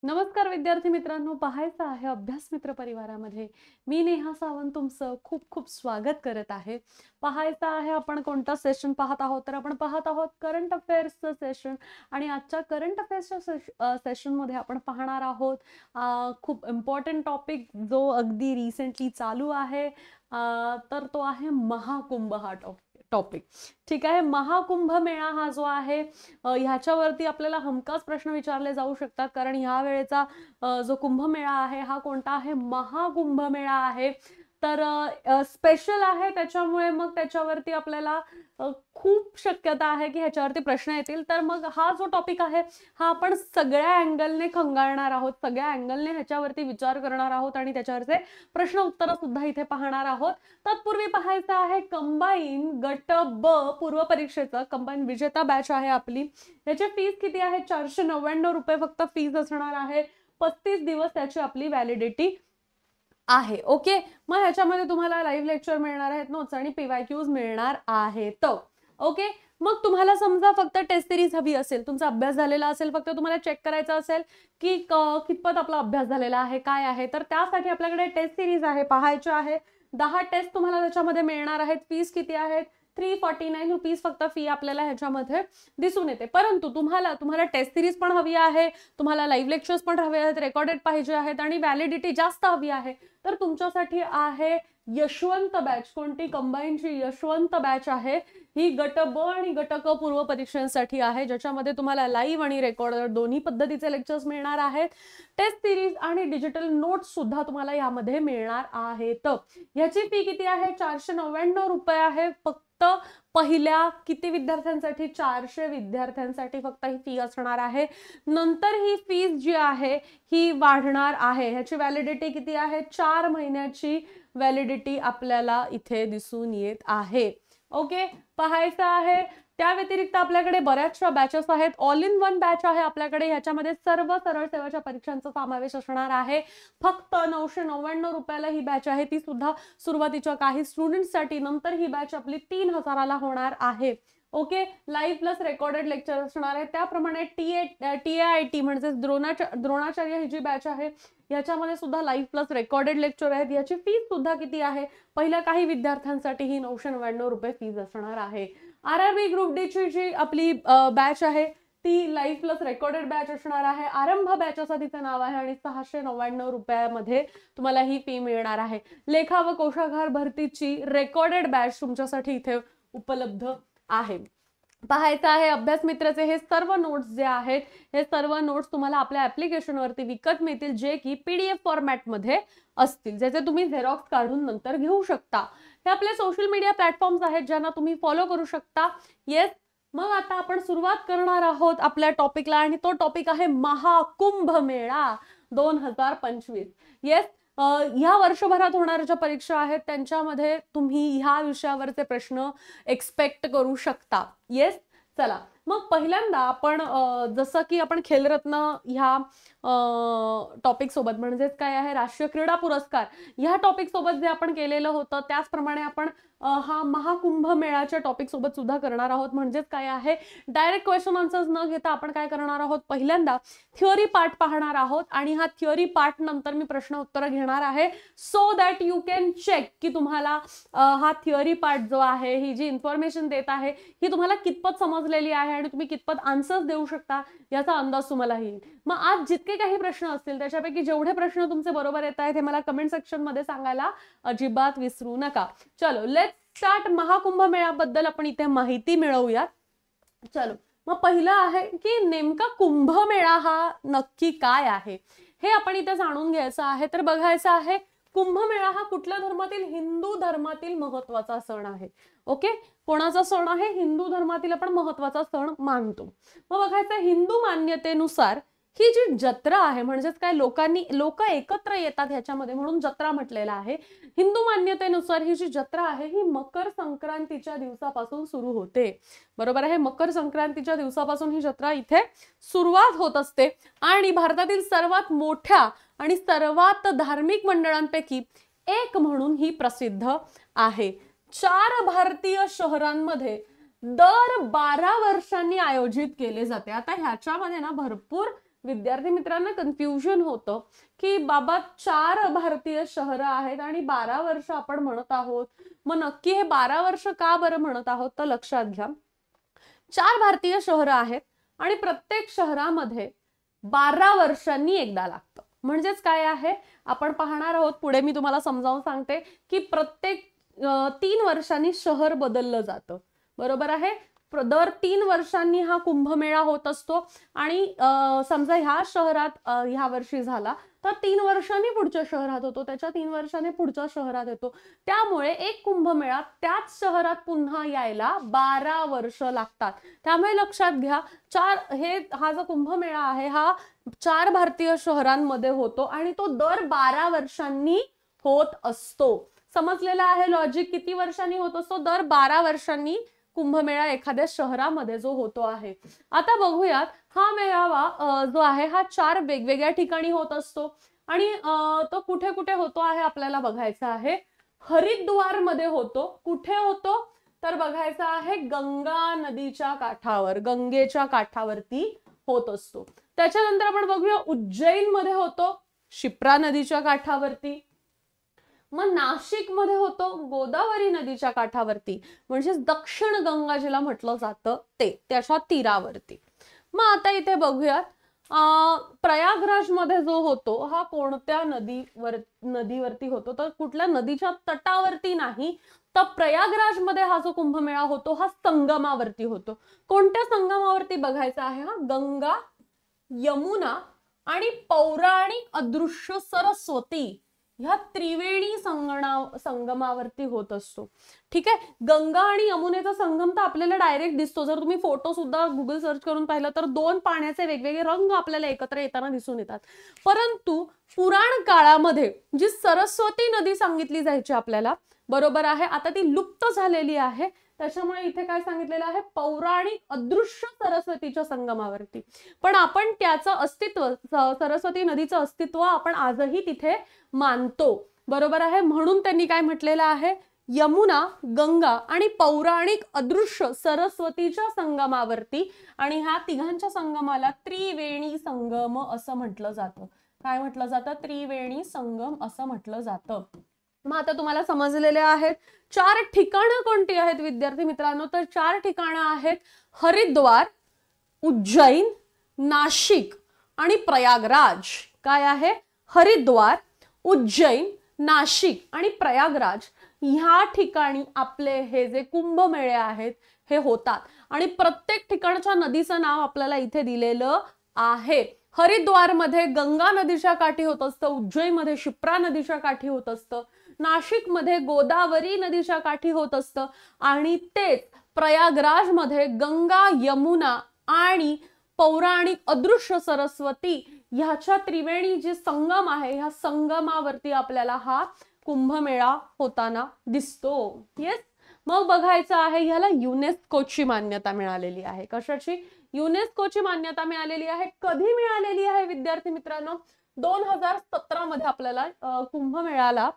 नमस्कार विद्यार्थी मित्रांनो, पाहायचं आहे अभ्यास मित्र परिवारामध्ये मी नेहा सावंत तुमचं खूप खूप स्वागत करत आहे. पाहायचं आहे आपण कोणता सेशन पाहत आहोत, तर आपण पाहत आहोत करंट अफेअर्सचं सेशन. आणि आजच्या करंट अफेअर्सच्या सेशनमध्ये आपण पाहणार आहोत खूप इम्पॉर्टंट टॉपिक जो अगदी रिसेंटली चालू आहे. तर तो आहे महाकुंभ हा टॉपिक. ठीक आहे, महाकुंभ मेळा हा जो आहे ह्याच्यावरती आपल्याला हमखास प्रश्न विचारले जाऊ शकतात, कारण ह्या वेळेचा जो कुंभमेळा आहे हा कोणता आहे? महाकुंभ मेळा आहे. तर स्पेशल आहे, त्याच्यामुळे मग त्याच्यावरती आपल्याला खूप शक्यता आहे की ह्याच्यावरती प्रश्न येतील. तर मग हा जो टॉपिक आहे हा आपण सगळ्या अँगलने खंगाळणार आहोत, सगळ्या अँगलने ह्याच्यावरती विचार करणार आहोत आणि त्याच्यावरचे प्रश्न उत्तर सुद्धा इथे पाहणार आहोत. तत्पूर्वी पाहायचं आहे कंबाईन गट ब पूर्व परीक्षेचं कंबाईन विजेता बॅच आहे आपली. याची फीस किती आहे? 499 रुपये फक्त फीस असणार आहे. 35 दिवस त्याची आपली व्हॅलिडिटी आहे. ओके, मग ह्याच्यामध्ये तुम्हाला लाईव्ह लेक्चर मिळणार आहेत, नोट्स आणि पीवायक्यूज मिळणार आहेत. ओके, मग तुम्हाला समजा फक्त टेस्ट सिरीज हवी असेल, तुमचा अभ्यास झालेला असेल, फक्त तुम्हाला चेक करायचं असेल की कितपत आपला अभ्यास झालेला आहे, काय आहे, तर त्यासाठी आपल्याकडे टेस्ट सिरीज आहे, पाहायचे आहे. 10 टेस्ट तुम्हाला त्याच्यामध्ये मिळणार आहेत. फीस किती आहेत? 349 रुपीज फक्त फी आपल्याला ह्याच्यामध्ये दिसून येते. परंतु तुम्हाला टेस्ट सिरीज पण हवी आहे, तुम्हाला लाईव्ह लेक्चर्स पण हवे आहेत, रेकॉर्डेड पाहिजे आहेत आणि व्हॅलिडिटी जास्त हवी आहे, तर तुमच्यासाठी आहे यशवंत बॅच. कोणती? कंबाईनची यशवंत बॅच आहे. ही गट ब आणि गट क पूर्व परीक्षांसाठी आहे, ज्याच्यामध्ये तुम्हाला लाईव्ह आणि रेकॉर्ड दोन्ही पद्धतीचे लेक्चर्स मिळणार आहेत. टेस्ट सिरीज आणि डिजिटल नोट्स सुद्धा तुम्हाला यामध्ये मिळणार आहेत. याची फी किती आहे? 499 रुपये आहे फक्त. पहिल्या किती विद्यार्थ्यांसाठी? 400 विद्यार्थ्यांसाठी फक्त ही फी असणार आहे. नंतर ही फीस जी आहे ही वाढणार आहे. ह्याची व्हॅलिडिटी किती आहे? 4 महिन्याची व्हॅलिडिटी आपल्याला इथे दिसून येत आहे. ओके, पाहायचं आहे. त्या व्यतिरिक्त आपल्याकडे बऱ्याचशा बॅचेस आहेत. ऑल इन वन बॅच आहे आपल्याकडे. ह्याच्यामध्ये सर्व सरळ सेवाच्या परीक्षांचा समावेश असणार आहे. फक्त 999 रुपयाला ही बॅच आहे, ती सुद्धा सुरुवातीच्या काही स्टुडंट्ससाठी. नंतर ही बॅच आपली 3000ला होणार आहे. Okay, live plus recorded lecture असणार आहे. त्याप्रमाणे TAIT म्हणजे द्रोणाचार्य ही जी बॅच आहे याच्यामध्ये सुद्धा लाईव्ह प्लस रेकॉर्डेड लेक्चर आहेत. याची फीस सुद्धा किती आहे? पहिल्या काही विद्यार्थ्यांसाठी ही 999 रुपये फीस असणार आहे. RRB ग्रुप डी ची जी आपली बॅच आहे ती लाईव्ह प्लस रेकॉर्डेड बॅच असणार आहे. आरंभ बॅच असं तिचं नाव आहे आणि 699 रुपयामध्ये तुम्हाला ही फी मिळणार आहे. लेखा व कोशागार भरतीची रेकॉर्डेड बॅच तुमच्यासाठी इथे उपलब्ध आहे. पाहायचं आहे अभ्यास मित्राचे हे सर्व नोट्स जे आहेत, हे सर्व नोट्स तुम्हाला आपल्या ऍप्लिकेशन वरती विकत मिळतील, जे की PDF फॉर्मॅट मध्ये असतील, ज्याचे तुम्ही झेरॉक्स काढून नंतर घेऊ शकता. हे आपले सोशल मीडिया प्लॅटफॉर्म्स आहेत ज्यांना तुम्ही फॉलो करू शकता. येस, मग आता आपण सुरुवात करणार आहोत आपल्या टॉपिकला आणि तो टॉपिक आहे महाकुंभ मेळा 2025. येस, ह्या वर्षभरात होणाऱ्या ज्या परीक्षा आहेत त्यांच्यामध्ये तुम्ही ह्या विषयावरचे प्रश्न एक्सपेक्ट करू शकता. येस, चला मग पहिल्यांदा आपण जसं की आपण खेलरत्न ह्या टॉपिक सोबत म्हणजेच काय आहे राष्ट्रीय क्रीडा पुरस्कार ह्या टॉपिक सोबत जे आपण केलेलं होतं त्याचप्रमाणे आपण हा महाकुंभ मेळाच्या टॉपिक सोबत सुद्धा करणार आहोत. म्हणजेच काय आहे डायरेक्ट क्वेश्चन आन्सर्स न घेता आपण काय करणार आहोत, पहिल्यांदा थिअरी पार्ट पाहणार आहोत आणि हा थिअरी पार्ट नंतर मी प्रश्न उत्तर घेणार आहे, so that you can check की तुम्हाला हा थिअरी पार्ट जो आहे, ही जी इन्फॉर्मेशन देत आहे ही तुम्हाला कितपत समजलेली आहे आणि तुम्ही कितपत आन्सर्स देऊ शकता याचा अंदाज तुम्हाला येईल. मग आज जितके काही प्रश्न असतील त्याच्यापैकी जेवढे प्रश्न तुमचे बरोबर येत आहेत हे मला कमेंट सेक्शन मध्ये सांगायला अजिबात विसरू नका. चलो लेट्स स्टार्ट. महाकुंभ मेळ्याबद्दल आपण इथे माहिती मिळवूयात. चलो, मग पहिलं आहे की नेमका कुंभमेळा हा नक्की काय आहे हे आपण इथे जाणून घ्यायचं आहे. तर बघायचं आहे कुंभमेळा हा कुठल्या धर्मातील? हिंदू धर्मातील महत्वाचा सण आहे. ओके, कोणाचा सण आहे? हिंदू धर्मातील आपण महत्वाचा सण मानतो. मग बघायचं हिंदू मान्यतेनुसार ही जी जत्रा आहे, म्हणजेच काय लोक एकत्र येतात ह्याच्यामध्ये म्हणून जत्रा म्हटलेला आहे. हिंदू मान्यतेनुसार ही जी जत्रा आहे ही मकर संक्रांतीच्या दिवसापासून सुरू होते. बरोबर आहे, मकर संक्रांतीच्या दिवसापासून ही जत्रा इथे सुरुवात होत असते आणि भारतातील सर्वात मोठ्या आणि सर्वात धार्मिक मंडळांपैकी एक म्हणून ही प्रसिद्ध आहे. 4 भारतीय शहरांमध्ये दर 12 वर्षांनी आयोजित केले जाते. आता ह्याच्यामध्ये ना भरपूर विद्यार्थी मित्रांना कन्फ्युजन होतं की बाबा 4 भारतीय शहरं आहेत आणि 12 वर्ष आपण म्हणत आहोत, मग नक्की हे 12 वर्ष का बरं म्हणत आहोत? तर लक्षात घ्या, 4 भारतीय शहरं आहेत आणि प्रत्येक शहरामध्ये 12 वर्षांनी एकदा लागतं. म्हणजेच काय आहे, आपण पाहणार आहोत पुढे, मी तुम्हाला समजावून सांगते की प्रत्येक 3 वर्षांनी शहर बदललं जातं. बरोबर आहे. दर 3 वर्षांनी हा कुंभमेळा होत असतो आणि समजा ह्या शहरात ह्या वर्षी झाला तर 3 वर्षांनी पुढच्या शहरात होतो, त्याच्या 3 वर्षांनी पुढच्या शहरात येतो. त्यामुळे एक कुंभमेळा त्याच शहरात पुन्हा यायला 12 वर्ष लागतात. त्यामुळे लक्षात घ्या, हा जो कुंभमेळा आहे हा 4 भारतीय शहरांमध्ये होतो आणि तो दर 12 वर्षांनी होत असतो. समजलेला आहे लॉजिक? किती वर्षांनी होत असतो? दर 12 वर्षांनी कुंभमेळा एखाद्या शहरामध्ये जो होतो आहे. आता बघूयात, हा मेळावा जो आहे हा 4 वेगवेगळ्या ठिकाणी होत असतो आणि तो कुठे कुठे होतो आहे आपल्याला बघायचा आहे. हरिद्वार मध्ये होतो. कुठे होतो तर बघायचं आहे, गंगा नदीच्या काठावर, गंगेच्या काठावरती होत असतो. त्याच्यानंतर आपण बघूया उज्जैन मध्ये होतो, शिप्रा नदीच्या काठावरती. मग नाशिक मध्ये होतो, गोदावरी नदीच्या काठावरती, म्हणजे दक्षिण गंगा जिला म्हटलं जातं त्याच्या तीरावरती. मग आता इथे बघूयात, प्रयागराज मध्ये जो होतो हा कोणत्या नदीवरती होतो तर कुठल्या नदीच्या तटावरती नाही, तर प्रयागराज मध्ये हा जो कुंभमेळा होतो हा संगमावरती होतो. कोणत्या संगमावरती बघायचा आहे? हा गंगा, यमुना आणि पौराणिक अदृश्य सरस्वती ह्या त्रिवेणी संगमावरती होत असतो. ठीक आहे. गंगा आणि यमुनेचा संगम तर आपल्याला डायरेक्ट दिसतो. जर तुम्ही फोटो सुद्धा गुगल सर्च करून पाहिलं तर 2 पाण्याचे वेगवेगळे रंग आपल्याला एकत्र येताना दिसून येतात. परंतु पुराण काळामध्ये जी सरस्वती नदी सांगितली जायची आपल्याला, बरोबर आहे, आता ती लुप्त झालेली आहे. त्याच्यामुळे इथे काय सांगितलेलं आहे, पौराणिक अदृश्य सरस्वतीच्या संगमावरती. पण आपण त्याचं अस्तित्व, सरस्वती नदीचं अस्तित्व आपण आजही तिथे मानतो. बरोबर आहे. म्हणून त्यांनी काय म्हटलेलं आहे, यमुना, गंगा आणि पौराणिक अदृश्य सरस्वतीच्या संगमावरती, आणि ह्या तिघांच्या संगमाला त्रिवेणी संगम असं म्हटलं जातं. काय म्हटलं जातं? त्रिवेणी संगम असं म्हटलं जातं. मग आता तुम्हाला समजलेले आहेत 4 ठिकाणं कोणती आहेत विद्यार्थी मित्रांनो? तर 4 ठिकाणं आहेत हरिद्वार, उज्जैन, नाशिक आणि प्रयागराज. काय आहे? हरिद्वार, उज्जैन, नाशिक आणि प्रयागराज ह्या ठिकाणी आपले हे जे कुंभमेळे आहेत हे होतात आणि प्रत्येक ठिकाणच्या नदीचं नाव आपल्याला इथे दिलेलं आहे. हरिद्वार मध्ये गंगा नदीच्या काठी होत असतं, उज्जैन मध्ये शिप्रा नदीच्या काठी होत असतं, नाशिक मध्ये गोदावरी नदीच्या काठी होत असतं आणि तेच प्रयागराज मध्ये गंगा, यमुना आणि पौराणिक अदृश्य सरस्वती ह्याच्या त्रिवेणी जे संगम आहे ह्या संगमावरती आपल्याला हा कुंभमेळा होताना दिसतो. येस. मग बघायचं आहे, ह्याला युनेस्कोची मान्यता मिळालेली आहे. कशाची? युनेस्कोची मान्यता मिळालेली आहे. कधी मिळालेली आहे विद्यार्थी मित्रांनो? 2017 मध्ये आपल्याला कुंभमेळ्याला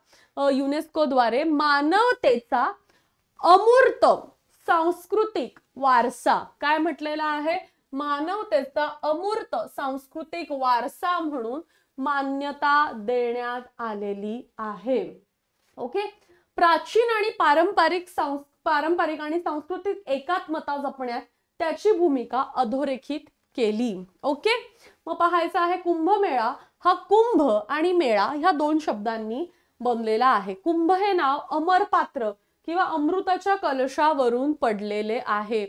युनेस्कोद्वारे मानवतेचा अमूर्त सांस्कृतिक वारसा, काय म्हटलेला आहे? मानवतेचा अमूर्त सांस्कृतिक वारसा म्हणून मान्यता देण्यात आलेली आहे. ओके. प्राचीन आणि पारंपरिक आणि सांस्कृतिक एकात्मता जपण्यात त्याची भूमिका अधोरेखित केली. ओके. मग पाहायचं आहे, कुंभमेळा हा कुंभ आणि मेळा ह्या 2 शब्दांनी बनलेला आहे. कुंभ हे नाव अमर पात्र किंवा अमृताच्या कलशावरून पडलेले आहे.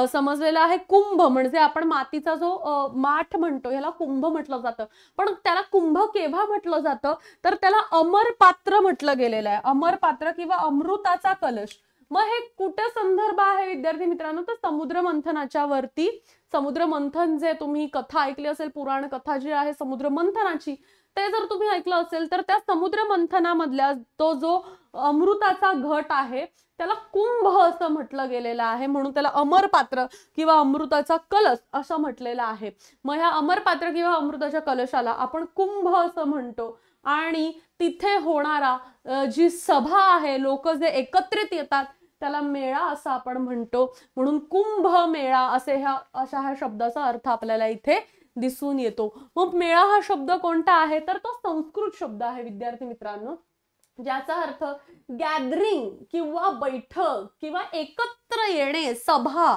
समजलेलं आहे. कुंभ म्हणजे आपण मातीचा जो माठ म्हणतो ह्याला कुंभ म्हटलं जातं, पण त्याला कुंभ केव्हा म्हटलं जातं तर त्याला अमर पात्र म्हटलं गेलेलं आहे. अमर पात्र किंवा अमृताचा कलश. मग हे कुठे संदर्भ आहे विद्यार्थी मित्रांनो? तर समुद्र मंथनाच्या वरती. समुद्र मंथन जे तुम्ही कथा ऐकली असेल, पुराण कथा जी आहे समुद्र मंथनाची, ते जर तुम्ही ऐकलं असेल तर त्या समुद्र मंथनामधल्या तो जो अमृताचा घट आहे त्याला कुंभ असं म्हटलं गेलेलं आहे. म्हणून त्याला अमर पात्र किंवा अमृताचा कलश असं म्हटलेलं आहे. मग ह्या अमर पात्र किंवा अमृताच्या कलशाला आपण कुंभ असं म्हणतो आणि तिथे होणारा जी सभा आहे, लोक जे एकत्रित येतात त्याला मेळा असं आपण म्हणतो. म्हणून कुंभ मेळा अशा ह्या शब्दाचा अर्थ आपल्याला इथे दिसून येतो. मग मेळा हा शब्द कोणता आहे तर तो संस्कृत शब्द आहे विद्यार्थी मित्रांनो, ज्याचा अर्थ गॅदरिंग किंवा बैठक किंवा एकत्र येणे, सभा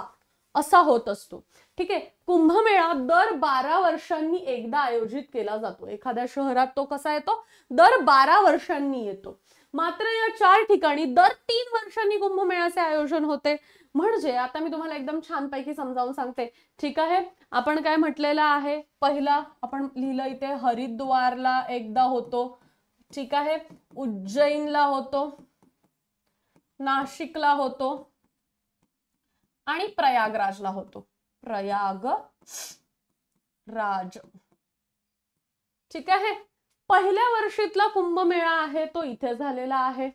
असा होत असतो. ठीक आहे. कुंभमेळा दर 12 वर्षांनी एकदा आयोजित केला जातो. एखाद्या शहरात तो कसा येतो, दर 12 वर्षांनी येतो. मात्र या 4 ठिकाणी दर 3 वर्षांनी कुंभमेळ्याचे आयोजन होते. म्हणजे आता मी तुम्हाला एकदम छानपैकी समजावून सांगते. ठीक आहे. आपण काय म्हटलेलं आहे, पहिला आपण लिहिलं इथे हरिद्वारला एकदा होतो. ठीक आहे. उज्जैनला होतो, नाशिकला होतो आणि प्रयागराजला होतो. प्रयागराज. ठीक आहे. पहिल्या वर्षीतला कुंभमेळा आहे तो इथे झालेला आहे.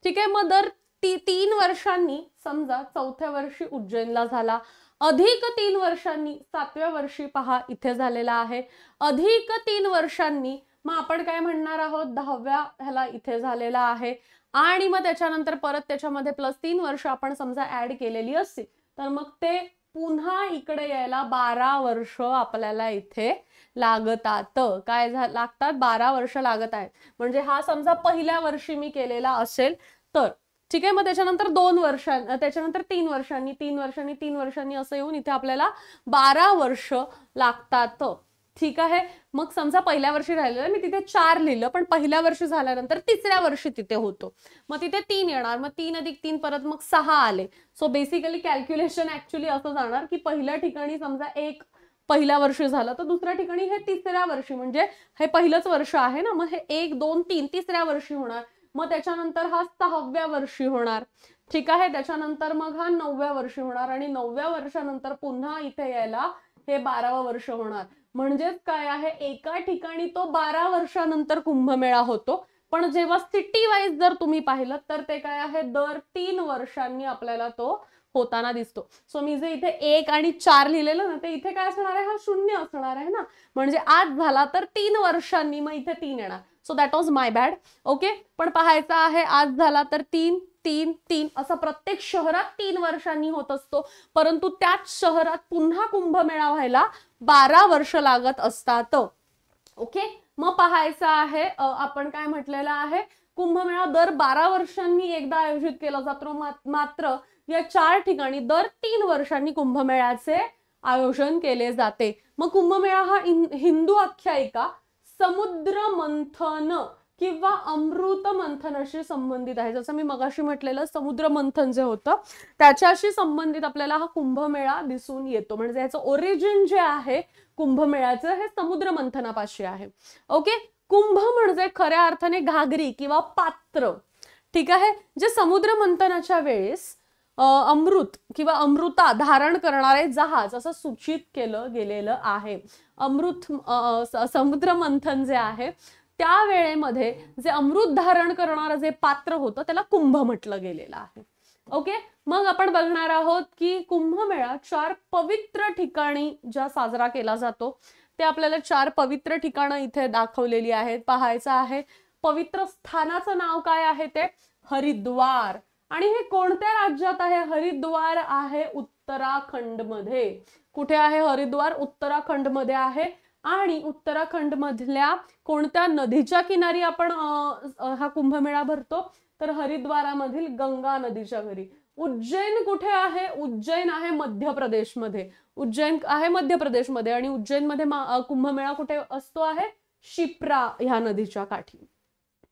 ठीक आहे. मग दर 3 वर्षांनी, समजा 4थ्या वर्षी उज्जैनला झाला, अधिक 3 वर्षांनी 7व्या वर्षी पहा इथे झालेला आहे, अधिक 3 वर्षांनी मग आपण काय म्हणणार आहोत 10व्या ह्याला इथे झालेला आहे, आणि मग त्याच्यानंतर परत त्याच्यामध्ये +3 वर्ष आपण समजा ऍड केलेली असतील तर मग ते पुन्हा इकडे यायला 12 वर्ष आपल्याला इथे लागतात. काय लागतात, 12 वर्ष लागत आहेत. म्हणजे हा समजा पहिल्या वर्षी मी केलेला असेल तर ठीक आहे. मग त्याच्यानंतर 2 वर्षांनी, त्याच्यानंतर 3 वर्षांनी, 3 वर्षांनी, 3 वर्षांनी असं येऊन इथे आपल्याला 12 वर्ष लागतात. ठीक आहे. मग समजा पहिल्या वर्षी राहिलेलं मी तिथे 4 लिहिलं, पण पहिल्या वर्षी झाल्यानंतर 3ऱ्या वर्षी तिथे होतो, मग तिथे 3 येणार, मग 3 + 3 परत मग 6 आले. सो बेसिकली कॅल्क्युलेशन ऍक्च्युली असं जाणार की पहिल्या ठिकाणी समजा 1 पहिल्या वर्षी झालं तर दुसऱ्या ठिकाणी हे 3ऱ्या वर्षी, म्हणजे हे पहिलंच वर्ष आहे ना, मग हे 1 2 3 3ऱ्या वर्षी होणार. मग त्याच्यानंतर हा 6व्या वर्षी होणार. ठीक आहे. त्याच्यानंतर मग हा 9व्या वर्षी होणार, आणि 9व्या वर्षानंतर पुन्हा इथे यायला हे 12वं वर्ष होणार. म्हणजेच काय आहे, एका ठिकाणी तो 12 वर्षानंतर कुंभमेळा होतो, पण जेव्हा सिटी वाईज जर तुम्ही पाहिलं तर ते काय आहे, दर 3 वर्षांनी आपल्याला तो होताना दिसतो. सो मी जे इथे 1 आणि 4 लिहिलेलं ना, ते इथे काय असणार आहे, हा 0 असणार आहे ना, म्हणजे आज झाला तर 3 वर्षांनी मग इथे 3 येणार. So that was my bad. Okay. पण पाहायचं आहे, आज झाला तर 3 3 3 असं प्रत्येक शहरात 3 वर्षांनी होत असतो, परंतु त्याच शहरात पुन्हा कुंभमेळा व्हायला 12 वर्ष लागत असतात. ओके. मग पाहायचं आहे, आपण काय म्हटलेलं आहे, कुंभमेळा दर 12 वर्षांनी एकदा आयोजित केला जातो. मात्र या 4 ठिकाणी दर 3 वर्षांनी कुंभमेळ्याचे आयोजन केले जाते. मग कुंभमेळा हा हिंदू आख्यायिका समुद्र मंथन किंवा अमृत मंथनाशी संबंधित आहे. जसं मी मगाशी म्हटलेलं समुद्र मंथन जे होतं त्याच्याशी संबंधित आपल्याला हा कुंभमेळा दिसून येतो. म्हणजे याचं ओरिजिन जे आहे कुंभमेळ्याचं हे समुद्र मंथनापाशी आहे. ओके. कुंभ म्हणजे खऱ्या अर्थाने घागरी किंवा पात्र. ठीक आहे. जे समुद्र मंथनाच्या वेळेस अमृत किंवा अमृता धारण करणारे जहाज असं सूचित केलं गेलेलं आहे. अमृत समुद्र मंथन जे आहे त्या वेळेमध्ये जे अमृत धारण करणारं जे पात्र होतं त्याला कुंभ म्हटलं गेलेलं आहे. ओके. मग आपण बघणार आहोत की कुंभमेळा 4 पवित्र ठिकाणी ज्या साजरा केला जातो ते आपल्याला 4 पवित्र ठिकाणं इथे दाखवलेली आहेत. पाहायचं आहे पवित्र स्थानाचं नाव काय आहे ते हरिद्वार. आणि हे कोणत्या राज्यात आहे, हरिद्वार आहे उत्तराखंड मध्ये. कुठे आहे हरिद्वार, उत्तराखंड मध्ये आहे. आणि उत्तराखंड मधल्या कोणत्या नदीच्या किनारी आपण हा कुंभमेळा भरतो तर हरिद्वारामधील गंगा नदीच्या घरी. उज्जैन कुठे आहे, उज्जैन आहे मध्य प्रदेशमध्ये. उज्जैन आहे मध्य प्रदेशमध्ये आणि उज्जैन मध्ये कुंभमेळा कुठे असतो आहे, शिप्रा ह्या नदीच्या काठी.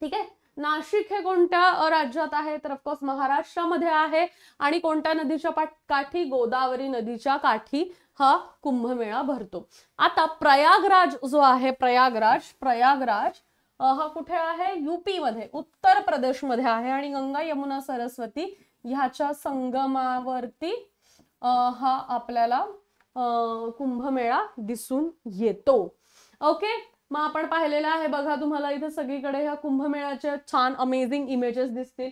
ठीक आहे. नाशिक हे कोणत्या राज्यात आहे तर ऑफकोर्स महाराष्ट्रामध्ये आहे. आणि कोणत्या नदीच्या काठी, गोदावरी नदीच्या काठी हा कुंभमेळा भरतो. आता प्रयागराज जो आहे, प्रयागराज हा कुठे आहे, यूपी मध्ये, उत्तर प्रदेश मध्ये आहे. आणि गंगा यमुना सरस्वती ह्याच्या संगमावरती हा आपल्याला कुंभमेळा दिसून येतो. ओके. मग आपण पाहिलेलं आहे बघा, तुम्हाला इथे सगळीकडे ह्या कुंभमेळ्याचे छान अमेझिंग इमेजेस दिसतील.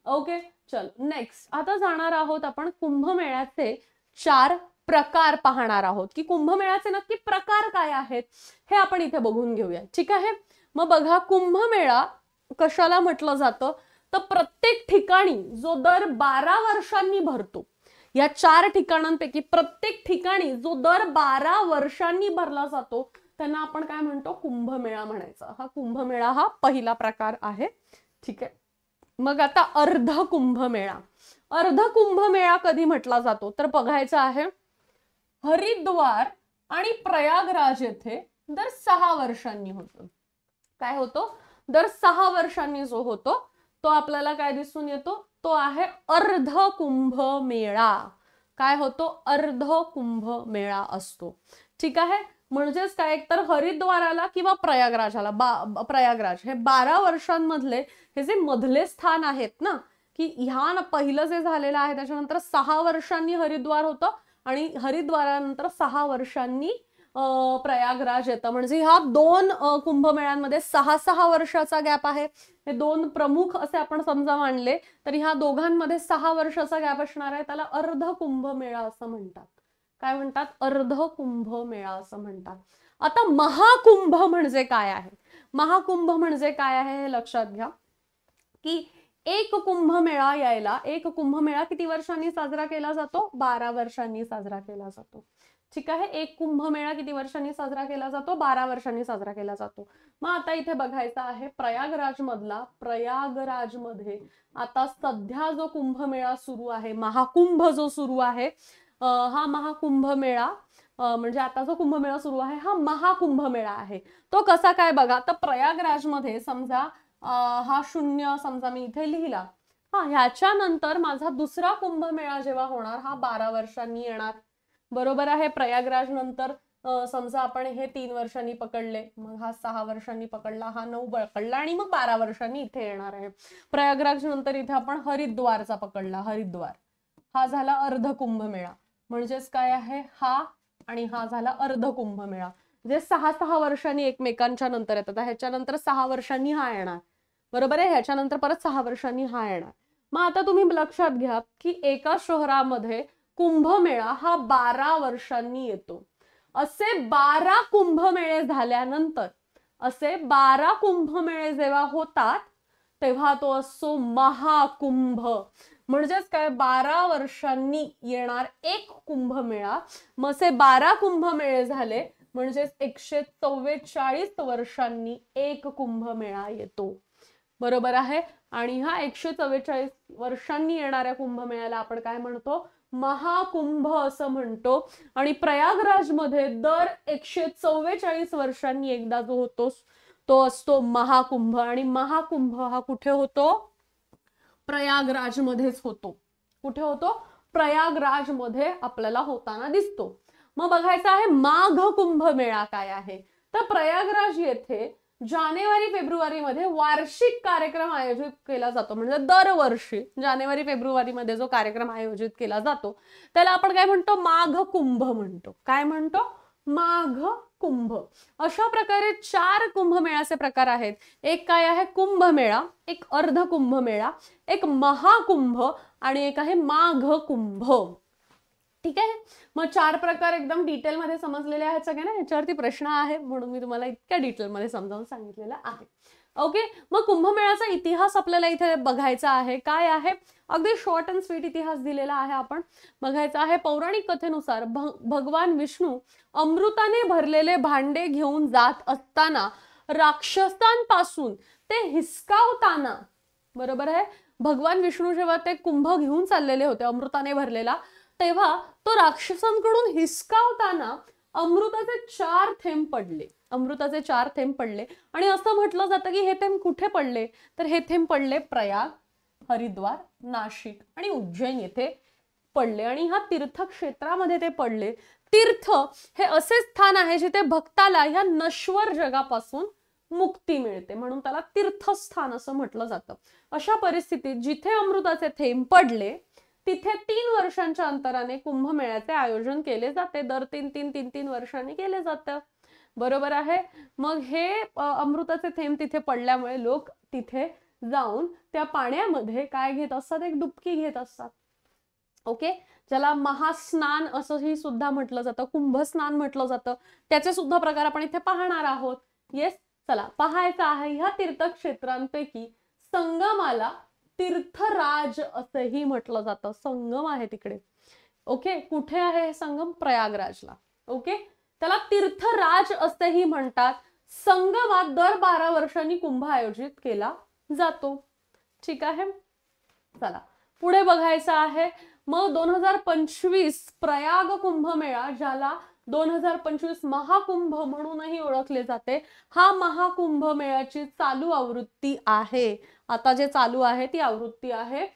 ओके. चल नेक्स्ट आता जाणार आहोत आपण कुंभमेळ्याचे 4 प्रकार पाहणार आहोत की कुंभमेळ्याचे नक्की प्रकार काय आहेत हे आपण इथे बघून घेऊया. ठीक आहे. मग बघा, कुंभमेळा कशाला म्हटलं जातं तर प्रत्येक ठिकाणी जो दर 12 वर्षांनी भरतो या 4 ठिकाणांपैकी प्रत्येक ठिकाणी जो दर 12 वर्षांनी भरला जातो त्यांना आपण काय म्हणतो, कुंभमेळा म्हणायचा. हा कुंभमेळा हा पहिला प्रकार आहे. ठीक आहे. मग आता अर्ध कुंभमेळा. अर्ध कुंभमेळा कधी म्हटला जातो तर बघायचं आहे, हरिद्वार आणि प्रयागराज येथे दर 6 वर्षांनी होतो. काय होतो, दर 6 वर्षांनी जो होतो तो आपल्याला काय दिसून येतो, तो आहे अर्ध कुंभमेळा. काय होतो, अर्ध कुंभमेळा असतो. ठीक आहे. म्हणजेच काय, तर हरिद्वाराला किंवा प्रयागराजाला प्रयागराज हे 12 वर्षांमधले हे जे मधले स्थान आहेत ना, की ह्या पहिलं जे झालेलं आहे त्याच्यानंतर 6 वर्षांनी हरिद्वार होतं आणि हरिद्वारानंतर 6 वर्षांनी प्रयागराज येतं. म्हणजे ह्या 2 कुंभमेळ्यांमध्ये 6 वर्षाचा गॅप आहे. हे 2 प्रमुख असे आपण समजा मानले तर ह्या दोघांमध्ये 6 वर्षाचा गॅप असणार आहे. त्याला अर्ध कुंभमेळा असं म्हणतात. काय म्हणतात, अर्ध कुंभमेळा असं म्हणतात. आता महाकुंभ म्हणजे काय आहे, महाकुंभ म्हणजे काय आहे हे लक्षात घ्या, की एक कुंभमेळा यायला, एक कुंभमेळा किती वर्षांनी साजरा केला जातो, 12 वर्षांनी साजरा केला जातो. ठीक आहे. एक कुंभमेळा किती वर्षांनी साजरा केला जातो, 12 वर्षांनी साजरा केला जातो. मग आता इथे बघायचं आहे प्रयागराज मधला, प्रयागराज मध्ये आता सध्या जो कुंभमेळा सुरू आहे, महाकुंभ जो सुरू आहे, हा महाकुंभमेळा म्हणजे आता जो कुंभमेळा सुरू आहे हा महाकुंभमेळा आहे. तो कसा काय बघा, तर प्रयागराज मध्ये समजा हा 0 समजा मी इथे लिहिला, हा ह्याच्यानंतर माझा दुसरा कुंभमेळा जेव्हा होणार हा 12 वर्षांनी येणार. बरोबर आहे. प्रयागराज नंतर समजा आपण हे 3 वर्षांनी पकडले, मग हा 6 वर्षांनी पकडला, हा 9 पकडला आणि मग 12 वर्षांनी इथे येणार आहे. प्रयागराज नंतर इथे आपण हरिद्वारचा पकडला, हरिद्वार हा झाला अर्ध कुंभमेळा. म्हणजेच काय आहे, हा आणि हा झाला अर्ध कुंभमेळा. जे 6 वर्षांनी एकमेकांच्या नंतर येतात. ह्याच्यानंतर 6 वर्षांनी हा येणार. बरोबर आहे. ह्याच्यानंतर परत 6 वर्षांनी हा येणार. मग आता तुम्ही लक्षात घ्या की एका शहरामध्ये कुंभमेळा हा 12 वर्षांनी येतो. असे 12 कुंभमेळे झाल्यानंतर, असे 12 कुंभमेळे जेव्हा होतात तेव्हा तो असतो महाकुंभ. म्हणजेच काय, 12 वर्षांनी येणार एक कुंभमेळा. मग असे 12 कुंभमेळे झाले म्हणजेच 144 वर्षांनी एक कुंभमेळा येतो. बरोबर आहे. आणि हा 144 वर्षांनी येणाऱ्या कुंभमेळ्याला आपण काय म्हणतो, महाकुंभ असं म्हणतो. आणि प्रयागराज मध्ये दर 144 वर्षांनी एकदा जो होतो तो असतो महाकुंभ. आणि महाकुंभ हा कुठे होतो, प्रयागराज मध्येच होतो. कुठे होतो, प्रयागराज मध्ये आपल्याला होताना दिसतो. मग बघायचं आहे माघ कुंभमेळा काय आहे, तर प्रयागराज येथे जानेवारी फेब्रुवारी मध्ये वार्षिक कार्यक्रम आयोजित केला जातो. म्हणजे दरवर्षी जानेवारी फेब्रुवारी मध्ये जो कार्यक्रम आयोजित केला जातो त्याला आपण काय म्हणतो, माघ कुंभ म्हणतो. काय म्हणतो, माघ कुंभ. अशा प्रकारे 4 कुंभमेळ्याचे प्रकार आहेत. एक काय आहे, कुंभमेळा, एक अर्ध कुंभमेळा, एक महाकुंभ आणि एक आहे माघ कुंभ. ठीक आहे. मग 4 प्रकार एकदम डिटेल मध्ये समजलेले आहेत सगळ्यांना. याच्यावरती प्रश्न आहे म्हणून मी तुम्हाला इतक्या डिटेल मध्ये समजावून सांगितलेलं आहे. ओके. मग कुंभमेळ्याचा इतिहास आपल्याला इथे बघायचा आहे. काय आहे, अगदी शॉर्ट अँड स्वीट इतिहास दिलेला आहे. आपण बघायचा आहे. पौराणिक कथेनुसार भगवान विष्णू अमृताने भरलेले भांडे घेऊन जात असताना राक्षसांपासून ते हिसकावताना, बरोबर आहे, भगवान विष्णू जेव्हा ते कुंभ घेऊन चाललेले होते अमृताने भरलेला, तेव्हा तो राक्षसांकडून हिसकावताना अमृताचे 4 थेंब पडले. अमृताचे 4 थेंब पडले. आणि असं म्हटलं जातं की हे थेंब कुठे पडले, तर हे थेंब पडले प्रयाग, हरिद्वार, नाशिक आणि उज्जैन येथे पडले. आणि ह्या तीर्थक्षेत्रामध्ये ते पडले. तीर्थ हे असे स्थान आहे जिथे भक्ताला ह्या नश्वर जगापासून मुक्ती मिळते, म्हणून त्याला तीर्थस्थान असं म्हटलं जातं. अशा परिस्थितीत जिथे अमृताचे थेंब पडले तिथे 3 वर्षांच्या अंतराने कुंभमेळ्याचे आयोजन केले जाते. दर 3 वर्षांनी केले जातं. बरोबर आहे. मग हे अमृताचे थेंब तिथे पडल्यामुळे लोक तिथे जाऊन त्या पाण्यामध्ये काय घेत असतात, एक डुबकी घेत असतात. ओके. ज्याला महास्नान असंही सुद्धा म्हटलं जातं, कुंभस्नान म्हटलं जातं. त्याचे सुद्धा प्रकार आपण इथे पाहणार आहोत. येस. चला पाहायचं आहे. ह्या तीर्थक्षेत्रांपैकी संगमाला तीर्थराज असंही म्हटलं जातं. संगम आहे तिकडे. ओके, कुठे आहे हे संगम? प्रयागराजला. ओके, त्याला तीर्थराज असेही म्हणतात. संगमात दर 12 वर्षांनी कुंभ आयोजित केला जातो. ठीक आहे, चला पुढे बघायचं आहे. मग 2025 प्रयाग कुंभमेळा, ज्याला 2025 महाकुंभ म्हणूनही ओळखले जाते, हा महाकुंभ मेळ्याची चालू आवृत्ती आहे. आता जे चालू आहे ती आवृत्ती आहे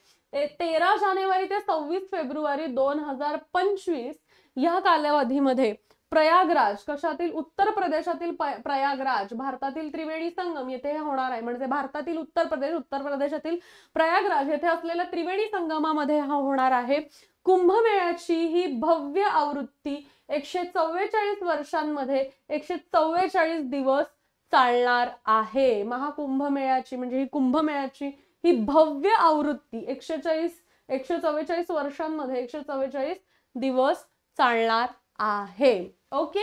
13 जानेवारी ते 26 फेब्रुवारी 2025 या कालावधीमध्ये प्रयागराज, कशातील? उत्तर प्रदेशातील प्रयागराज, भारतातील त्रिवेणी संगम येथे हे होणार आहे. म्हणजे भारतातील उत्तर प्रदेशातील प्रयागराज येथे असलेल्या त्रिवेणी संगमामध्ये हा होणार आहे. कुंभमेळ्याची ही भव्य आवृत्ती 144 वर्षांमध्ये 144 दिवस चालणार आहे. महाकुंभमेळ्याची म्हणजे ही कुंभमेळ्याची ही भव्य आवृत्ती 144 वर्षांमध्ये 144 दिवस चालणार आहे. ओके,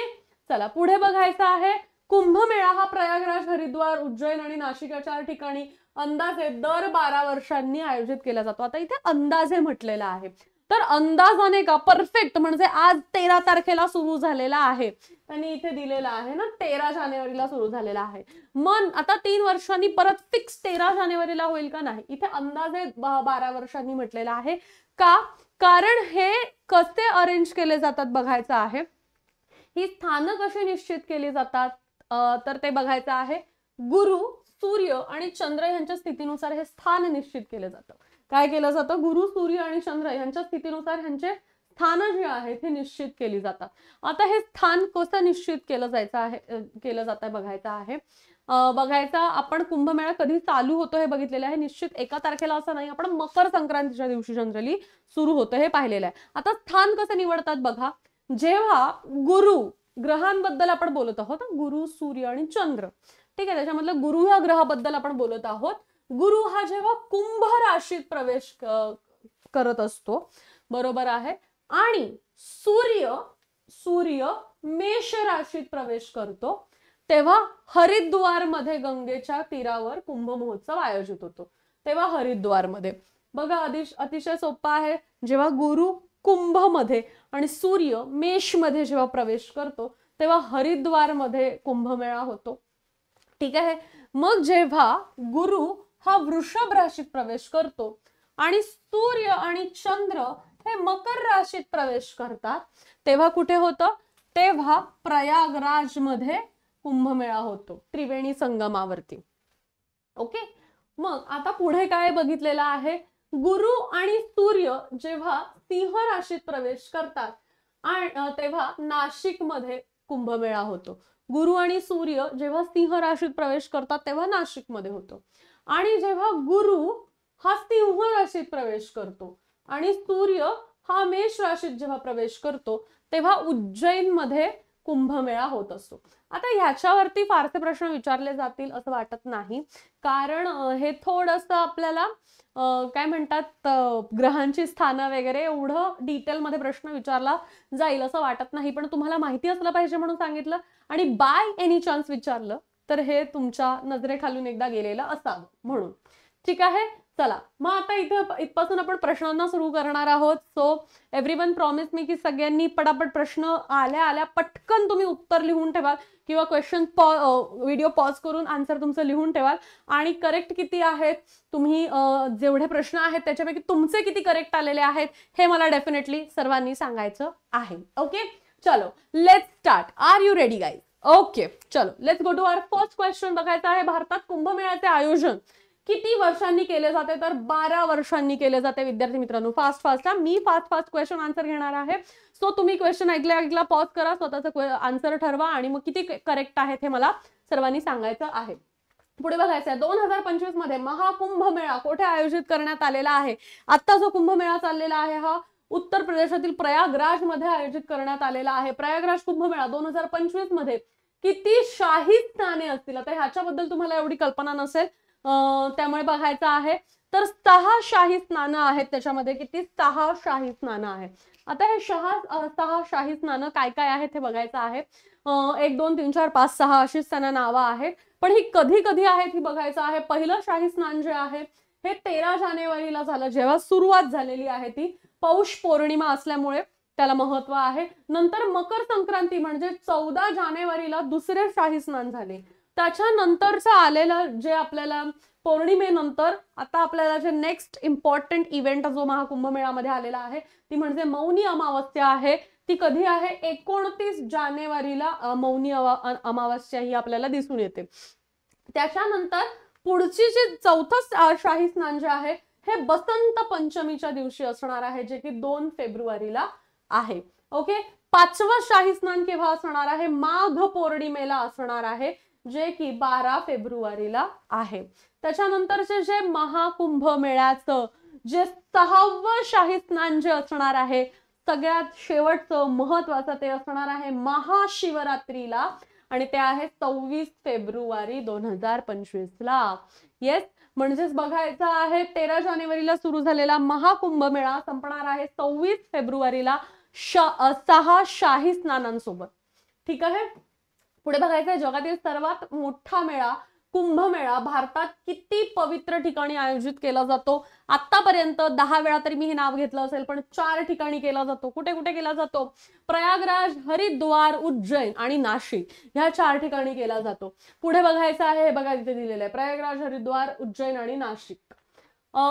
चला पुढे बघायचं आहे. कुंभमेळा हा प्रयागराज, हरिद्वार, उज्जैन आणि नाशिक या 4 ठिकाणी अंदाजे दर 12 वर्षांनी आयोजित केला जातो. आता इथे अंदाजे म्हटलेला आहे, तर अंदाजाने का? परफेक्ट म्हणजे आज 13 तारखेला सुरू झालेला आहे, त्यांनी इथे दिलेला आहे ना, 13 जानेवारीला सुरू झालेला आहे. मग आता 3 वर्षांनी परत फिक्स 13 जानेवारीला होईल का? नाही, इथे अंदाजे 12 वर्षांनी म्हटलेला आहे. का? कारण हे कसे अरेंज केले जातात बघायचं आहे. ही स्थानं कशी निश्चित केली जातात तर ते बघायचं आहे. गुरु, सूर्य आणि चंद्र यांच्या स्थितीनुसार हे स्थान निश्चित केले जातं. काय केलं जातं? गुरु, सूर्य आणि चंद्र यांच्या स्थितीनुसार ह्यांचे स्थान जी आहेत हे निश्चित केली जातात. आता हे स्थान कसं निश्चित केलं जातं बघायचं आहे. आपण कुंभमेळा कधी चालू होतो हे बघितलेलं आहे. निश्चित एका तारखेला असं नाही, आपण मकर संक्रांतीच्या दिवशी जनरली सुरू होतं हे पाहिलेलं आहे. आता स्थान कसं निवडतात बघा. जेव्हा गुरु ग्रहांबद्दल आपण बोलत आहोत, गुरु, सूर्य आणि चंद्र, ठीक आहे, त्याच्यामधलं गुरु या ग्रहाबद्दल आपण बोलत आहोत. गुरु हा जेव्हा कुंभ राशीत प्रवेश करत असतो, बरोबर आहे, आणि सूर्य मेष राशीत प्रवेश करतो, तेव्हा हरिद्वार मध्ये गंगेच्या तीरावर कुंभ महोत्सव आयोजित होतो. तेव्हा हरिद्वार मध्ये बघा, अतिशय सोपा आहे. जेव्हा गुरु कुंभ मध्ये आणि सूर्य मेष मध्ये जेव्हा प्रवेश करतो, तेव्हा हरिद्वार मध्ये कुंभमेळा होतो. ठीक आहे, मग जेव्हा गुरु हा वृषभ राशीत प्रवेश करतो आणि सूर्य आणि चंद्र हे मकर राशीत प्रवेश करतात, तेव्हा कुठे होतं? तेव्हा प्रयागराज मध्ये कुंभमेळा होतो, त्रिवेणी संगमावरती. ओके, मग आता पुढे काय बघितलेलं आहे? गुरु आणि सूर्य जेव्हा सिंह राशीत प्रवेश करतात आणि तेव्हा नाशिक मध्ये कुंभमेळा होतो. गुरु आणि सूर्य जेव्हा सिंह राशीत प्रवेश करतात तेव्हा नाशिक मध्ये होतो. आणि जेव्हा गुरु हा सिंह राशीत प्रवेश करतो आणि सूर्य हा मेष राशीत जेव्हा प्रवेश करतो, तेव्हा उज्जैन मध्ये कुंभमेळा होत असतो. आता ह्याच्यावरती फारसे प्रश्न विचारले जातील असं वाटत नाही, कारण हे थोडंसं आपल्याला काय म्हणतात, ग्रहांची स्थानं वगैरे एवढं डिटेलमध्ये प्रश्न विचारला जाईल असं वाटत नाही. पण तुम्हाला माहिती असलं पाहिजे म्हणून सांगितलं, आणि बाय एनी चान्स विचारलं तर हे तुमच्या नजरेखालून एकदा गेलेलं असावं म्हणून. ठीक आहे, चला मग आता इथपासून आपण प्रश्नांना सुरू करणार आहोत. सो एव्हरीवन प्रॉमिस मी की सगळ्यांनी पटापट प्रश्न आल्या पटकन तुम्ही उत्तर लिहून ठेवाल, किंवा क्वेश्चन व्हिडिओ पॉज करून आन्सर तुमचं लिहून ठेवाल. आणि करेक्ट किती आहेत तुम्ही, जेवढे प्रश्न आहेत त्याच्यापैकी तुमचे किती करेक्ट आलेले आहेत हे मला डेफिनेटली सर्वांनी सांगायचं आहे. ओके, चलो let's start. Are you ready guys? Okay, चलो let's go to our first question. बघायचं आहे भारतात कुंभमेळ्याचे आयोजन किती वर्षांनी केले जाते? तर 12 वर्षांनी केले जाते. विद्यार्थी मित्रांनो फास्ट मी फास्ट क्वेश्चन आन्सर घेणार आहे. सो तुम्ही क्वेश्चन ऐकला पॉज करा, स्वतःचं आन्सर ठरवा आणि मग किती करेक्ट आहेत हे मला सर्वांनी सांगायचं आहे. पुढे बघायचं आहे 2025 मध्ये महाकुंभमेळा कुठे आयोजित करण्यात आलेला आहे? आता जो कुंभमेळा चाललेला आहे हा उत्तर प्रदेशातील प्रयागराज मध्ये आयोजित करण्यात आलेला आहे. प्रयागराज कुंभमेळा 2025 मध्ये किती शाही स्नाने असतील? आता ह्याच्याबद्दल तुम्हाला एवढी कल्पना नसेल, त्यामुळे बघायचं आहे. तर 6 शाही स्नानं आहेत त्याच्यामध्ये. किती? 6 शाही स्नानं आहेत. आता हे 6 शाही स्नानं काय काय आहेत हे बघायचं आहे. 1 2 3 4 5 6 अशीच त्यांना नावं आहेत, पण ही कधी कधी आहेत ही बघायचं आहे. पहिलं शाही स्नान जे आहे हे 13 जानेवारीला झालं, जेव्हा सुरुवात झालेली आहे ती पौष पौर्णिमा असल्यामुळे त्याला महत्व आहे. नंतर मकर संक्रांती म्हणजे 14 जानेवारीला दुसरे शाही स्नान झाले. त्याच्यानंतरचं आलेलं जे आपल्याला पौर्णिमेनंतर आता आपल्याला जे नेक्स्ट इम्पॉर्टंट इव्हेंट जो महाकुंभमेळामध्ये आलेला आहे ती म्हणजे मौनी अमावस्या आहे. ती कधी आहे? 29 जानेवारीला मौनी अमावस्या ही आपल्याला दिसून येते. त्याच्यानंतर पुढची जी चौथं शाही स्नान जे आहे हे बसंत पंचमीच्या दिवशी असणार आहे, जे की 2 फेब्रुवारीला आहे. ओके, पाचवं शाही स्नान केव्हा असणार आहे? माघ पौर्णिमेला असणार आहे, जे की 12 फेब्रुवारीला आहे. त्याच्यानंतरचे जे महाकुंभ मेळ्याचं जे 6वं शाही स्नान जे असणार आहे सगळ्यात शेवटचं महत्वाचं ते असणार आहे महाशिवरात्रीला आणि ते आहे 26 फेब्रुवारी 2025 ला. येस, म्हणजेच बघायचं आहे 13 जानेवारीला सुरू झालेला महाकुंभ मेळा संपणार आहे 26 फेब्रुवारीला 6 शाही स्नानांसोबत. ठीक आहे, पुढे बघायचं आहे जगातील सर्वात मोठा मेळा कुंभमेळा भारतात किती पवित्र ठिकाणी आयोजित केला जातो? आतापर्यंत 10 वेळा तरी मी हे नाव घेतलं असेल, पण 4 ठिकाणी केला जातो. कुठे कुठे केला जातो? प्रयागराज, हरिद्वार, उज्जैन आणि नाशिक ह्या 4 ठिकाणी केला जातो. पुढे बघायचं आहे, हे बघा इथे दिलेलं आहे प्रयागराज, हरिद्वार, उज्जैन आणि नाशिक.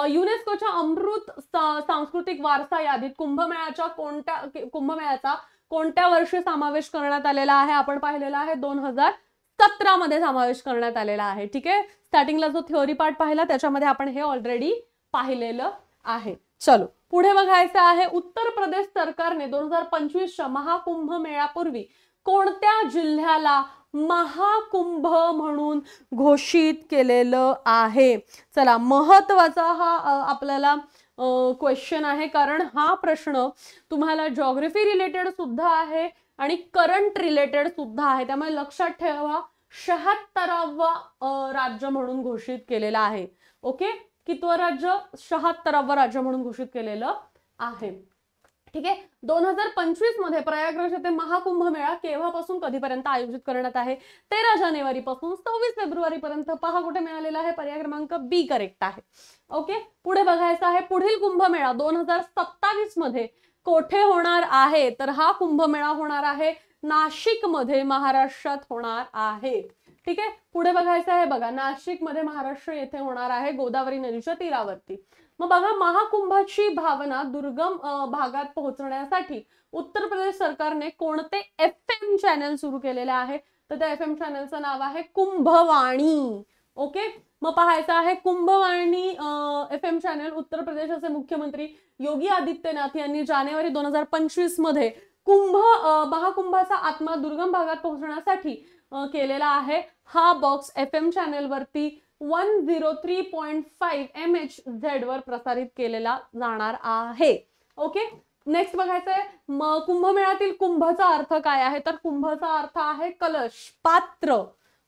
युनेस्कोच्या अमृत सांस्कृतिक वारसा यादीत कुंभमेळ्याचा कोणत्या वर्षी समावेश करण्यात आलेला आहे? आपण पाहिलेला आहे 2017 मध्ये समावेश करण्यात आलेला आहे. ठीक आहे, स्टार्टिंगला जो थिअरी पार्ट पाहिला त्याच्यामध्ये आपण हे ऑलरेडी पाहिलेलं आहे. चलो पुढे बघायचं आहे उत्तर प्रदेश सरकारने 2025च्या महाकुंभ मेळ्यापूर्वी कोणत्या जिल्ह्याला महाकुंभ म्हणून घोषित केलेलं आहे? चला, महत्वाचा हा आपल्याला क्वेश्चन आहे, कारण हा प्रश्न तुम्हाला जॉग्राफी रिलेटेड सुद्धा आहे आणि करंट रिलेटेड सुद्धा आहे. त्यामुळे लक्षात ठेवा 76वा राज्य म्हणून घोषित केलेलं आहे. ओके, कितवं राज्य? 76वा राज्य म्हणून घोषित केलेलं आहे. ठीक आहे, 2025 मध्ये प्रयागराज येथे महाकुंभ मेळा केव्हापासून कधीपर्यंत आयोजित करण्यात आहे? 13 जानेवारी पासून 26 फेब्रुवारी पर्यंत. पहा कुठे मिळालेला आहे, पर्याय क्रमांक बी करेक्ट आहे. ओके, पुढे बघायचं आहे पुढील कुंभमेळा 2027 मध्ये कोठे होणार आहे? तर हा कुंभमेळा होणार आहे नाशिक मध्ये, महाराष्ट्रात होणार आहे. ठीक आहे, पुढे बघायचं आहे बघा नाशिक मध्ये महाराष्ट्र येथे होणार आहे, गोदावरी नदीच्या तीरावरती. मग बघा महाकुंभाची भावना दुर्गम भागात पोहोचण्यासाठी उत्तर प्रदेश सरकारने कोणते FM चॅनल सुरू केलेले आहे? तर त्या FM चॅनलचं नाव आहे कुंभवाणी. ओके, मग पाहायचं आहे कुंभवाणी FM चॅनल उत्तर प्रदेशाचे मुख्यमंत्री योगी आदित्यनाथ यांनी जानेवारी 2025 मध्ये महाकुंभाचा आत्मा दुर्गम भागात पोहोचण्यासाठी केलेला आहे. हा बॉक्स FM चॅनल वरती 103.5 MHz वर प्रसारित केलेला जाणार आहे. ओके, नेक्स्ट बघायचं आहे कुंभमेळ्यातील कुंभचा अर्थ काय आहे? तर कुंभचा अर्थ आहे कलश, पात्र.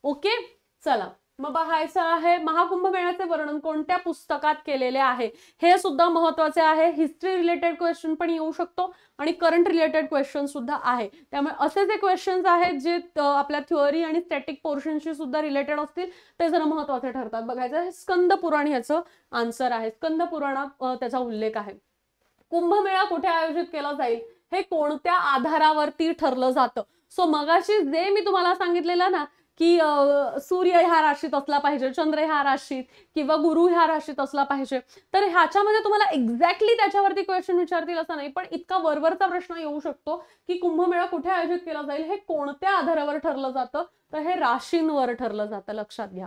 ओके, चला मग बघायचं आहे महाकुंभ मेळ्याचे वर्णन कोणत्या पुस्तकात केलेले आहे? हे सुद्धा महत्वाचे आहे. हिस्ट्री रिलेटेड क्वेश्चन पण येऊ शकतो आणि करंट रिलेटेड क्वेश्चन सुद्धा आहे. त्यामुळे असे जे क्वेश्चन्स आहेत जे आपल्या थिअरी आणि स्टॅटिक पोर्शनशी सुद्धा रिलेटेड असतील ते जरा महत्वाचे ठरतात. बघायचं आहे स्कंद पुराण ह्याचं आन्सर आहे. स्कंद पुराणात त्याचा उल्लेख आहे. कुंभमेळा कुठे आयोजित केला जाईल हे कोणत्या आधारावरती ठरलं जातं? सो मगाशी जे मी तुम्हाला सांगितलेलं ना की सूर्य ह्या राशीत असला पाहिजे, चंद्र ह्या राशीत किंवा गुरु ह्या राशीत असला पाहिजे, तर ह्याच्यामध्ये तुम्हाला एक्झॅक्टली त्याच्यावरती क्वेश्चन विचारतील असं नाही, पण इतका वरवरचा प्रश्न येऊ शकतो की कुंभमेळा कुठे आयोजित केला जाईल हे कोणत्या आधारावर ठरलं जातं? तर हे राशींवर ठरलं जातं, लक्षात घ्या.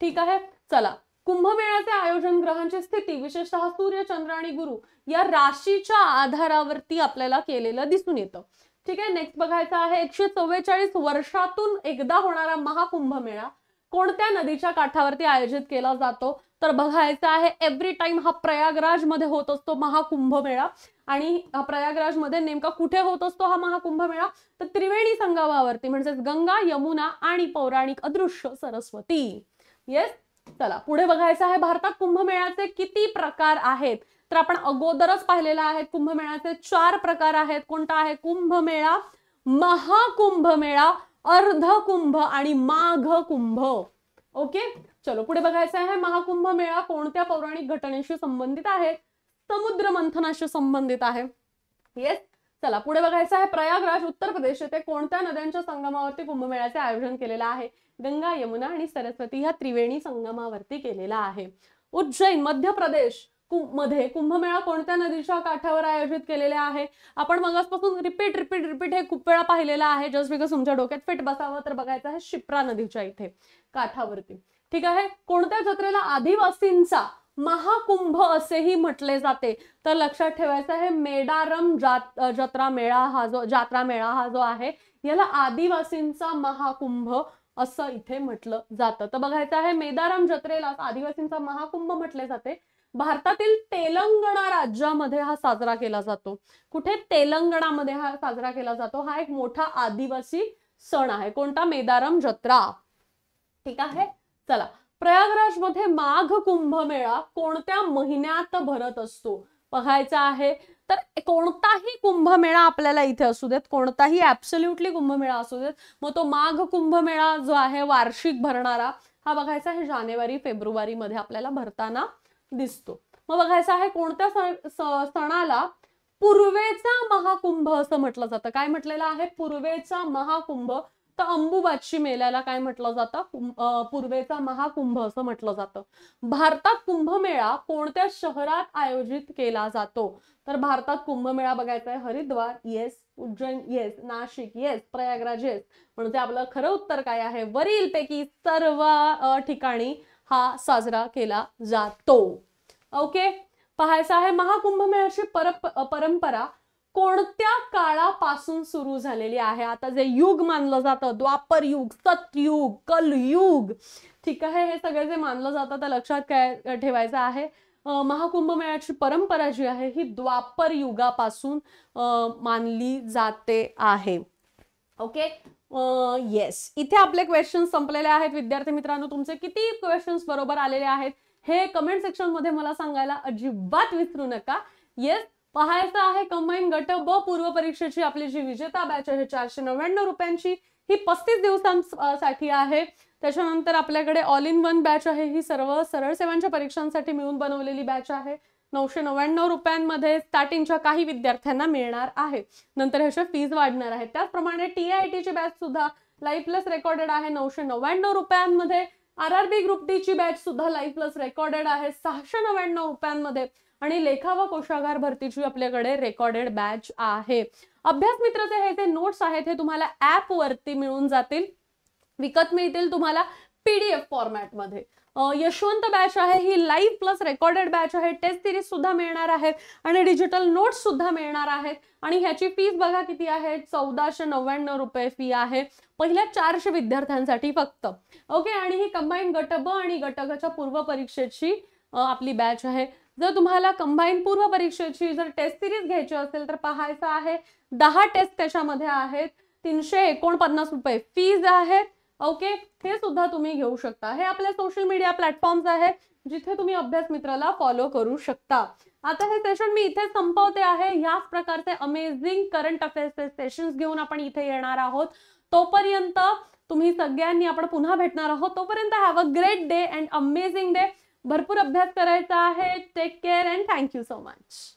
ठीक आहे, चला कुंभमेळ्याचे आयोजन ग्रहांची स्थिती विशेषतः सूर्य, चंद्र आणि गुरु या राशीच्या आधारावरती आपल्याला केलेलं दिसून येतं. ठीक आहे, नेक्स्ट बघायचं आहे 144 वर्षातून एकदा होणारा महाकुंभ मेळा कोणत्या नदीच्या काठावरती आयोजित केला जातो? तर बघायचं आहे एव्हरी टाइम हा प्रयागराज मध्ये होत असतो महाकुंभ मेळा. आणि प्रयागराज मध्ये नेमका कुठे होत असतो हा महाकुंभ मेळा? तर त्रिवेणी संगमावरती, म्हणजेच गंगा, यमुना आणि पौराणिक अदृश्य सरस्वती. येस, चला पुढे बघायचं आहे भारतात कुंभमेळ्याचे किती प्रकार आहेत? तर आपण अगोदरच पाहिलेला आहे कुंभमेळ्याचे 4 प्रकार आहेत. कोणता आहे? कुंभमेळा, महाकुंभमेळा, अर्धकुंभ आणि माघ कुंभ. ओके, चलो पुढे बघायचं आहे महाकुंभ मेळा कोणत्या पौराणिक घटनेशी संबंधित आहे? समुद्र मंथनाशी संबंधित आहे. येस, चला पुढे बघायचं आहे, प्रयागराज उत्तर प्रदेश येथे कोणत्या नद्यांच्या संगमावरती कुंभमेळ्याचे आयोजन केलेलं आहे? गंगा, यमुना आणि सरस्वती ह्या त्रिवेणी संगमावरती केलेला आहे. उज्जैन मध्य प्रदेश मध्ये कुंभमेळा कोणत्या नदीच्या काठावर आयोजित केलेला आहे? आपण मगासपासून रिपीट हे खूप वेळा पाहिलेलं आहे. जस्ट बिकॉज तुमच्या डोक्यात फिट बसावं तर बघायचं आहे शिप्रा नदीच्या इथे काठावरती. ठीक आहे. कोणत्या जत्रेला आदिवासींचा महाकुंभ असेही म्हटले जाते? तर लक्षात ठेवायचं आहे मेडारम जत्रा मेळा हा जो आहे याला आदिवासींचा महाकुंभ असं इथे म्हटलं जातं. तर बघायचं आहे मेदारम जत्रेला आदिवासींचा महाकुंभ म्हटले जाते. भारतातील तेलंगणा राज्यामध्ये हा साजरा केला जातो. कुठे? तेलंगणामध्ये हा साजरा केला जातो. हा एक मोठा आदिवासी सण आहे. कोणता? मेदारम जत्रा. ठीक आहे. चला, प्रयागराज मध्ये माघ कुंभमेळा कोणत्या महिन्यात भरत असतो? बघायचा आहे. तर कोणताही कुंभमेळा आपल्याला इथे असू देत, कोणताही ऍब्सोल्युटली कुंभमेळा असू देत, मग तो माघ कुंभमेळा जो आहे वार्षिक भरणारा हा बघायचा आहे जानेवारी फेब्रुवारी मध्ये आपल्याला भरताना दिसतो. मग बघायचं आहे कोणत्या सणाला पूर्वेचा महाकुंभ असं म्हटलं जातं? काय म्हटलेलं आहे? पूर्वेचा महाकुंभ. तर अंबुबाची मेळ्याला काय म्हटलं जातं? पूर्वेचा महाकुंभ असं म्हटलं जातं. भारतात कुंभमेळा कोणत्या शहरात आयोजित केला जातो? तर भारतात कुंभमेळा बघायचा आहे Haridwar yes, Ujjain yes, Nashik yes, Prayagraj yes. म्हणजे आपलं खरं उत्तर काय आहे? वरील पैकी सर्व ठिकाणी हा साजरा केला जातो. ओके. पाहायचं आहे महाकुंभमेळ्याची परंपरा कोणत्या काळापासून सुरू झालेली आहे? आता जे युग मानलं जातं, द्वापर युग, सतयुग, कलयुग, ठीक आहे, हे सगळे जे मानलं जातं तर लक्षात काय ठेवायचं आहे? महाकुंभमेळ्याची परंपरा जी आहे ही द्वापर युगापासून मानली जाते आहे. ओके. येस, इथे आपले क्वेश्चन्स संपलेले आहेत. विद्यार्थी मित्रांनो, तुमचे किती क्वेश्चन्स बरोबर आलेले आहेत हे कमेंट सेक्शन मध्ये मला सांगायला अजिबात विसरू नका. येस, पाहायचं आहे कंबाईन गट ब पूर्व परीक्षेची आपली जी विजेता बॅच आहे 499 रुपयांची, ही 35 दिवसांसाठी आहे. त्याच्यानंतर आपल्याकडे ऑल इन वन बॅच आहे, ही सर्व सरळ सेवांच्या परीक्षांसाठी मिळून बनवलेली बॅच आहे. 999 रुपयांमध्ये स्टार्टिंगच्या काही विद्यार्थ्यांना मिळणार आहे. नंतर ह्याच्या फीज वाढणार आहेत. त्याचप्रमाणे TIT ची बॅच सुद्धा लाईव्ह प्लस रेकॉर्डेड आहे 999 रुपयांमध्ये. RRB ग्रुप डी ची बॅच सुद्धा लाईव्ह प्लस रेकॉर्डेड आहे 699 रुपयांमध्ये. आणि लेखा व कोशागार भरतीची आपल्याकडे रेकॉर्डेड बॅच आहे. अभ्यास मित्रचे हे जे नोट्स आहेत हे तुम्हाला ऍप वरती मिळून जातील, विकत मिळतील तुम्हाला PDF फॉर्मॅट मध्ये. यशवंत बॅच आहे ही लाईव्ह प्लस रेकॉर्डेड बॅच आहे. टेस्ट सिरीज सुद्धा मिळणार आहेत आणि डिजिटल नोट्स सुद्धा मिळणार आहेत. आणि ह्याची फीस बघा किती आहे? 1499 रुपये फी आहे पहिल्या 400 विद्यार्थ्यांसाठी फक्त. ओके. आणि ही कंबाईन गट ब आणि गट ग च्या पूर्व परीक्षेची आपली बॅच आहे. जर तुम्हाला कंबाईन पूर्व परीक्षेची जर टेस्ट सिरीज घ्यायची असेल तर पाहायचं आहे 10 टेस्ट त्याच्यामध्ये आहेत, 349 रुपये फीज आहेत. ओके. हे सुद्धा तुम्ही घेऊ शकता. हे आपले सोशल मीडिया प्लॅटफॉर्म्स आहेत जिथे तुम्ही अभ्यास मित्राला फॉलो करू शकता. आता हे सेशन मी इथे संपवते आहे. ह्याच प्रकारचे अमेझिंग करंट अफेअर्सचे सेशन्स घेऊन आपण इथे येणार आहोत. तोपर्यंत तुम्ही सगळ्यांनी आपण पुन्हा भेटणार आहोत. तोपर्यंत have a great day and amazing day. भरपूर अभ्यास करायचा आहे. Take care and thank you so much.